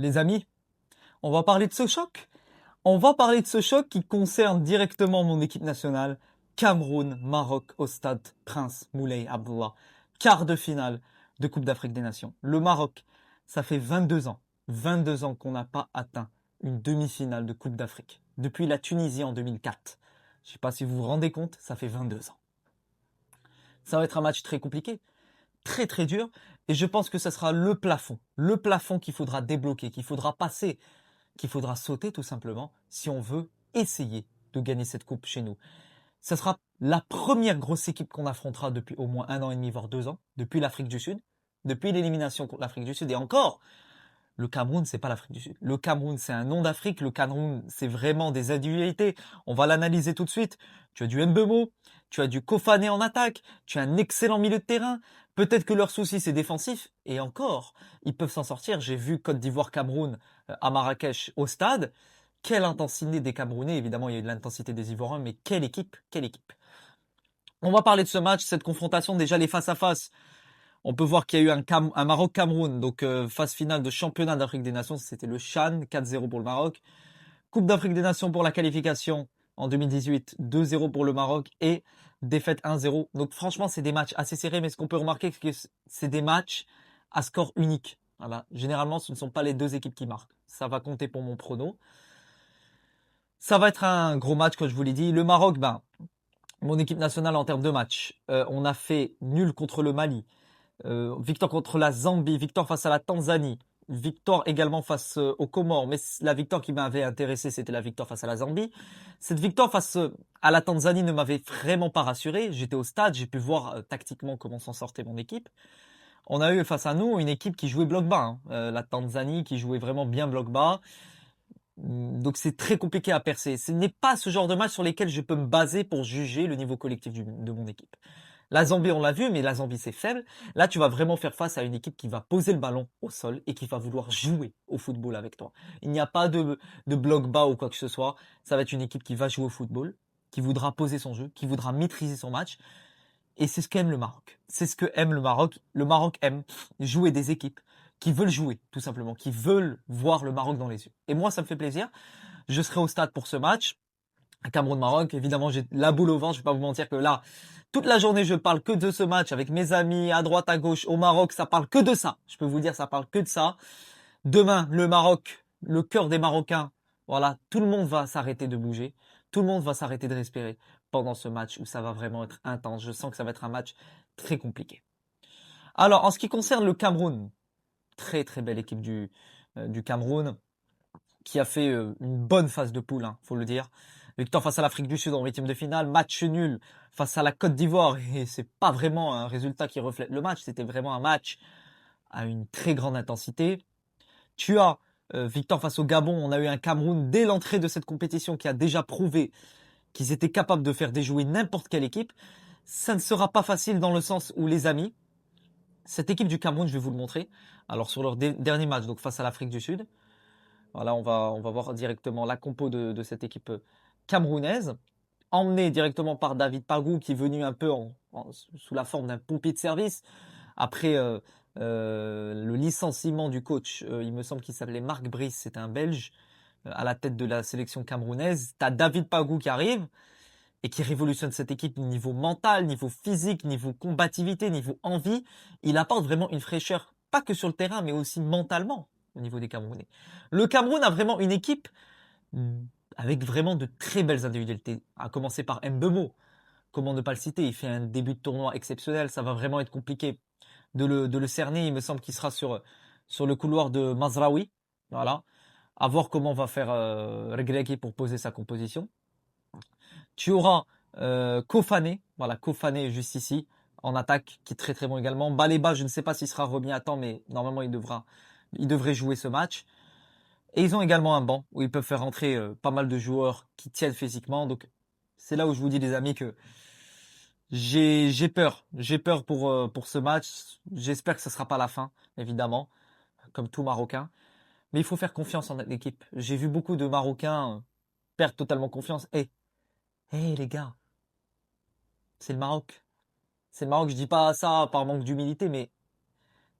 Les amis, on va parler de ce choc. On va parler de ce choc qui concerne directement mon équipe nationale, Cameroun-Maroc au stade Prince Moulay Abdullah. Quart de finale de Coupe d'Afrique des Nations. Le Maroc, ça fait 22 ans qu'on n'a pas atteint une demi-finale de Coupe d'Afrique. Depuis la Tunisie en 2004. Je ne sais pas si vous vous rendez compte, ça fait 22 ans. Ça va être un match très compliqué, très très dur, et je pense que ça sera le plafond qu'il faudra débloquer, qu'il faudra passer, qu'il faudra sauter tout simplement si on veut essayer de gagner cette coupe chez nous. Ça sera la première grosse équipe qu'on affrontera depuis au moins 1 an et demi, voire 2 ans, depuis l'Afrique du Sud, depuis l'élimination contre l'Afrique du Sud, et encore, le Cameroun, c'est pas l'Afrique du Sud. Le Cameroun, c'est un nom d'Afrique. Le Cameroun, c'est vraiment des individualités. On va l'analyser tout de suite. Tu as du Mbemo, tu as du Kofané en attaque, tu as un excellent milieu de terrain. Peut-être que leur souci, c'est défensif. Et encore, ils peuvent s'en sortir. J'ai vu Côte d'Ivoire-Cameroun à Marrakech au stade. Quelle intensité des Camerounais. Évidemment, il y a eu de l'intensité des Ivoiriens, mais quelle équipe, quelle équipe. On va parler de ce match, cette confrontation, déjà les face-à-face. On peut voir qu'il y a eu un Maroc-Cameroun, donc phase finale de championnat d'Afrique des Nations, c'était le CHAN, 4-0 pour le Maroc. Coupe d'Afrique des Nations pour la qualification en 2018, 2-0 pour le Maroc et défaite 1-0. Donc franchement, c'est des matchs assez serrés, mais ce qu'on peut remarquer, c'est que c'est des matchs à score unique. Voilà. Généralement, ce ne sont pas les deux équipes qui marquent. Ça va compter pour mon prono. Ça va être un gros match, comme je vous l'ai dit. Le Maroc, mon équipe nationale en termes de match, on a fait nul contre le Mali. Victoire contre la Zambie, victoire face à la Tanzanie, victoire également face aux Comores. Mais la victoire qui m'avait intéressé, c'était la victoire face à la Zambie. Cette victoire face à la Tanzanie ne m'avait vraiment pas rassuré. J'étais au stade, j'ai pu voir tactiquement comment s'en sortait mon équipe. On a eu face à nous une équipe qui jouait bloc bas, hein. La Tanzanie qui jouait vraiment bien bloc bas. Donc c'est très compliqué à percer. Ce n'est pas ce genre de match sur lesquels je peux me baser pour juger le niveau collectif de mon équipe. La Zambie, on l'a vu, mais la Zambie, c'est faible. Là, tu vas vraiment faire face à une équipe qui va poser le ballon au sol et qui va vouloir jouer au football avec toi. Il n'y a pas de bloc bas ou quoi que ce soit. Ça va être une équipe qui va jouer au football, qui voudra poser son jeu, qui voudra maîtriser son match. Et c'est ce qu'aime le Maroc. C'est ce que aime le Maroc. Le Maroc aime jouer des équipes qui veulent jouer, tout simplement, qui veulent voir le Maroc dans les yeux. Et moi, ça me fait plaisir. Je serai au stade pour ce match. Cameroun-Maroc, évidemment, j'ai la boule au ventre. Je vais pas vous mentir que là, toute la journée, je parle que de ce match avec mes amis, à droite, à gauche, au Maroc. Ça parle que de ça. Je peux vous dire, ça parle que de ça. Demain, le Maroc, le cœur des Marocains. Voilà, tout le monde va s'arrêter de bouger. Tout le monde va s'arrêter de respirer pendant ce match où ça va vraiment être intense. Je sens que ça va être un match très compliqué. Alors, en ce qui concerne le Cameroun, très très belle équipe du Cameroun qui a fait une bonne phase de poule, hein, faut le dire. Victoire face à l'Afrique du Sud en huitième de finale, match nul face à la Côte d'Ivoire et c'est pas vraiment un résultat qui reflète le match, c'était vraiment un match à une très grande intensité. Tu as victoire face au Gabon, on a eu un Cameroun dès l'entrée de cette compétition qui a déjà prouvé qu'ils étaient capables de faire déjouer n'importe quelle équipe. Ça ne sera pas facile dans le sens où les amis, cette équipe du Cameroun, je vais vous le montrer. Alors sur leur dernier match, donc face à l'Afrique du Sud, voilà, on va voir directement la compo de cette équipe camerounaise, emmenée directement par David Pagou, qui est venu un peu sous la forme d'un pompier de service. Après le licenciement du coach, il me semble qu'il s'appelait Marc Brice, c'est un Belge, à la tête de la sélection camerounaise. Tu as David Pagou qui arrive et qui révolutionne cette équipe niveau mental, niveau physique, niveau combativité, niveau envie. Il apporte vraiment une fraîcheur, pas que sur le terrain, mais aussi mentalement au niveau des Camerounais. Le Cameroun a vraiment une équipe avec vraiment de très belles individualités, à commencer par Mbemo. Comment ne pas le citer? Il fait un début de tournoi exceptionnel, ça va vraiment être compliqué de le cerner. Il me semble qu'il sera sur le couloir de Mazraoui. Voilà. À voir comment va faire Regragui pour poser sa composition. Tu auras Kofané, voilà, Kofané juste ici, en attaque, qui est très très bon également. Baleba, je ne sais pas s'il sera remis à temps, mais normalement il devrait jouer ce match. Et ils ont également un banc où ils peuvent faire rentrer pas mal de joueurs qui tiennent physiquement. Donc c'est là où je vous dis les amis que j'ai peur. J'ai peur pour ce match. J'espère que ce sera pas la fin, évidemment, comme tout Marocain. Mais il faut faire confiance en l'équipe. J'ai vu beaucoup de Marocains perdre totalement confiance. Les gars, c'est le Maroc. C'est le Maroc, je dis pas ça par manque d'humilité, mais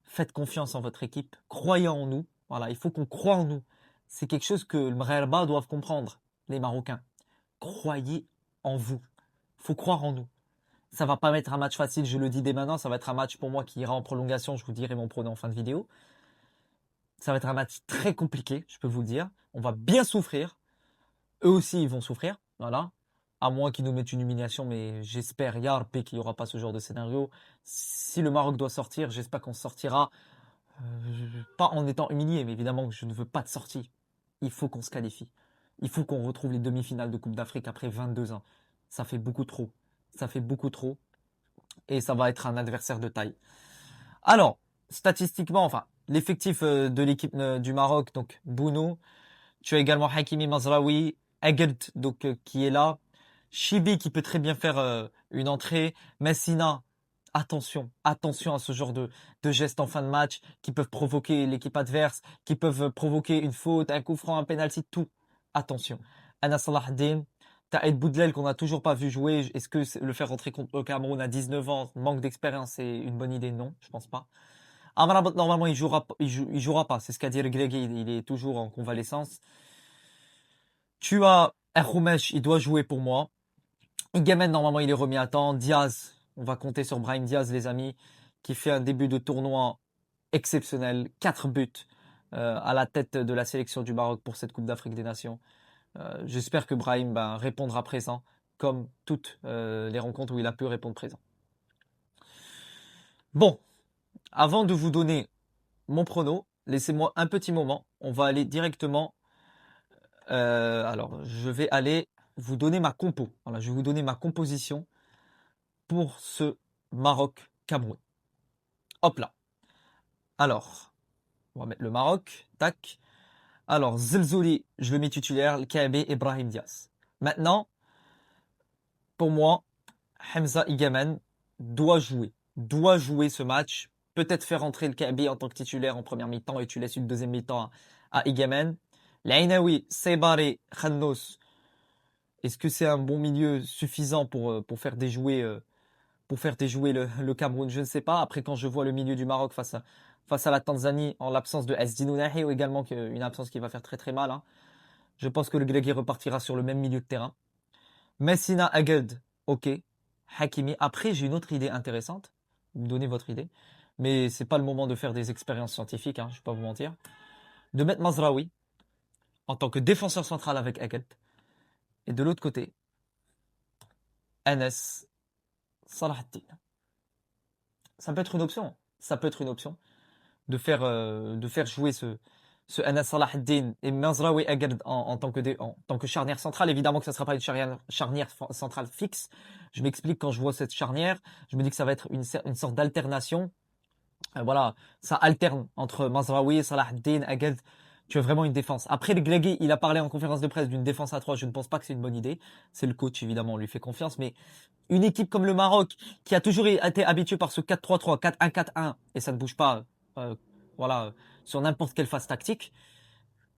faites confiance en votre équipe. Croyez en nous. Voilà, il faut qu'on croie en nous. C'est quelque chose que le Mgherba doivent comprendre, les Marocains. Croyez en vous. Faut croire en nous. Ça va pas être un match facile, je le dis dès maintenant. Ça va être un match pour moi qui ira en prolongation. Je vous dirai mon pronom en fin de vidéo. Ça va être un match très compliqué, je peux vous le dire. On va bien souffrir. Eux aussi, ils vont souffrir. Voilà. À moins qu'ils nous mettent une humiliation, mais j'espère, Yarb, qu'il n'y aura pas ce genre de scénario. Si le Maroc doit sortir, j'espère qu'on sortira. Pas en étant humilié, mais évidemment que je ne veux pas de sortie. Il faut qu'on se qualifie. Il faut qu'on retrouve les demi-finales de Coupe d'Afrique après 22 ans. Ça fait beaucoup trop. Ça fait beaucoup trop. Et ça va être un adversaire de taille. Alors, statistiquement, enfin, l'effectif de l'équipe du Maroc, donc Bounou. Tu as également Hakimi Mazraoui, Egert, donc qui est là. Chibi qui peut très bien faire une entrée. Messina, attention à ce genre de gestes en fin de match qui peuvent provoquer l'équipe adverse, qui peuvent provoquer une faute, un coup franc, un penalty, tout. Attention. Anas Salah Din, t'as Ed Boudlel qu'on n'a toujours pas vu jouer. Est-ce que le faire rentrer contre le Cameroun à 19 ans, manque d'expérience, c'est une bonne idée? Non, je pense pas. Amrabat, normalement, il jouera pas. C'est ce qu'a dit le Greg, il est toujours en convalescence. Tu as Erroumesh, il doit jouer pour moi. Igemen, normalement, il est remis à temps. Diaz, on va compter sur Brahim Diaz, les amis, qui fait un début de tournoi exceptionnel. 4 buts à la tête de la sélection du Maroc pour cette Coupe d'Afrique des Nations. J'espère que Brahim répondra présent, comme toutes les rencontres où il a pu répondre présent. Bon, avant de vous donner mon prono, laissez-moi un petit moment. On va aller directement. Alors, je vais aller vous donner ma compo. Voilà, je vais vous donner ma composition pour ce Maroc-Cameroun. Hop là. Alors, on va mettre le Maroc. Tac. Alors, Zelzouli, je le mets titulaire. KAB et Brahim Diaz. Maintenant, pour moi, Hamza Igemen doit jouer. Doit jouer ce match. Peut-être faire entrer le KAB en tant que titulaire en première mi-temps et tu laisses une deuxième mi-temps à Igemen. L'Ainaoui, Sebari, Khannos. Est-ce que c'est un bon milieu suffisant pour faire déjouer le Cameroun? Je ne sais pas. Après, quand je vois le milieu du Maroc face à la Tanzanie, en l'absence de Esdino Nahi, ou également une absence qui va faire très très mal, hein, je pense que le Gregui repartira sur le même milieu de terrain. Messina, Aged, ok. Hakimi. Après, j'ai une autre idée intéressante. Vous me donnez votre idée. Mais c'est pas le moment de faire des expériences scientifiques, hein, je ne vais pas vous mentir. De mettre Mazraoui en tant que défenseur central avec Aged. Et de l'autre côté, Anas Salahdin. Ça peut être une option. Ça peut être une option de faire jouer ce Anas Salahdin et Mazraoui Agad en tant que charnière centrale. Évidemment que ça ne sera pas une charnière centrale fixe. Je m'explique, quand je vois cette charnière, je me dis que ça va être une sorte d'alternation. Voilà, ça alterne entre Mazraoui, Salahdin, Agad. Tu as vraiment une défense. Après, le Glegui, il a parlé en conférence de presse d'une défense à 3. Je ne pense pas que c'est une bonne idée. C'est le coach, évidemment, on lui fait confiance. Mais une équipe comme le Maroc, qui a toujours été habituée par ce 4-3-3, 4-1-4-1, et ça ne bouge pas, voilà, sur n'importe quelle phase tactique,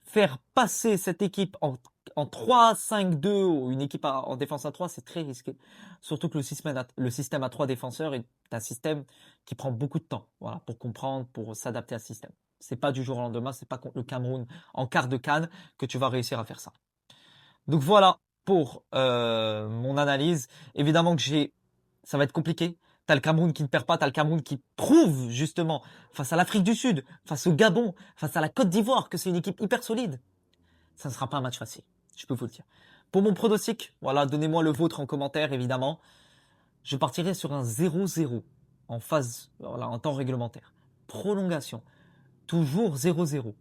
faire passer cette équipe en 3-5-2 ou une équipe en défense à 3, c'est très risqué. Surtout que le système à 3 défenseurs est un système qui prend beaucoup de temps, voilà, pour comprendre, pour s'adapter à ce système. C'est pas du jour au lendemain, c'est pas contre le Cameroun en quart de CAN que tu vas réussir à faire ça. Donc voilà pour mon analyse. Évidemment que ça va être compliqué. T'as le Cameroun qui ne perd pas, t'as le Cameroun qui prouve justement face à l'Afrique du Sud, face au Gabon, face à la Côte d'Ivoire que c'est une équipe hyper solide. Ça ne sera pas un match facile, je peux vous le dire. Pour mon pronostic, voilà, donnez-moi le vôtre en commentaire évidemment. Je partirai sur un 0-0 en phase, voilà, en temps réglementaire. Prolongation, toujours 0-0.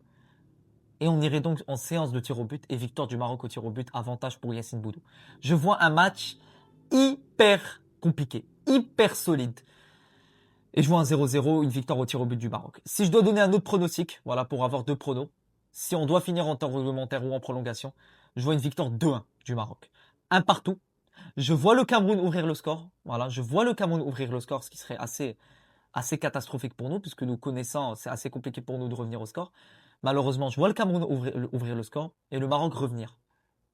Et on irait donc en séance de tir au but et victoire du Maroc au tir au but, avantage pour Yassine Boudou. Je vois un match hyper compliqué, hyper solide. Et je vois un 0-0, une victoire au tir au but du Maroc. Si je dois donner un autre pronostic, voilà, pour avoir deux pronos, si on doit finir en temps réglementaire ou en prolongation, je vois une victoire 2-1 du Maroc. Un partout. Je vois le Cameroun ouvrir le score. Voilà, je vois le Cameroun ouvrir le score, ce qui serait assez catastrophique pour nous, puisque nous connaissant, c'est assez compliqué pour nous de revenir au score. Malheureusement, je vois le Cameroun ouvrir le score et le Maroc revenir.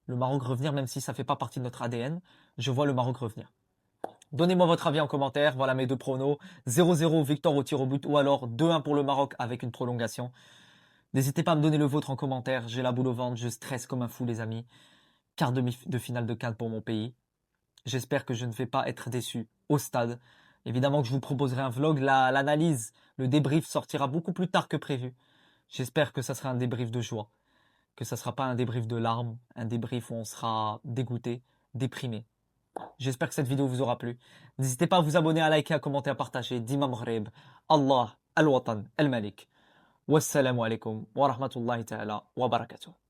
Le Maroc revenir, même si ça ne fait pas partie de notre ADN, je vois le Maroc revenir. Donnez-moi votre avis en commentaire. Voilà mes deux pronos. 0-0 victoire au tir au but ou alors 2-1 pour le Maroc avec une prolongation. N'hésitez pas à me donner le vôtre en commentaire. J'ai la boule au ventre, je stresse comme un fou, les amis. Quart de finale de CAN pour mon pays. J'espère que je ne vais pas être déçu au stade. Évidemment que je vous proposerai un vlog. L'analyse, le débrief sortira beaucoup plus tard que prévu. J'espère que ça sera un débrief de joie. Que ça ne sera pas un débrief de larmes. Un débrief où on sera dégoûté, déprimé. J'espère que cette vidéo vous aura plu. N'hésitez pas à vous abonner, à liker, à commenter, à partager. Dima Maghreb. Allah, Al-Watan, Al-Malik. Wassalamu alaikum wa rahmatullahi ta'ala wa barakatuh.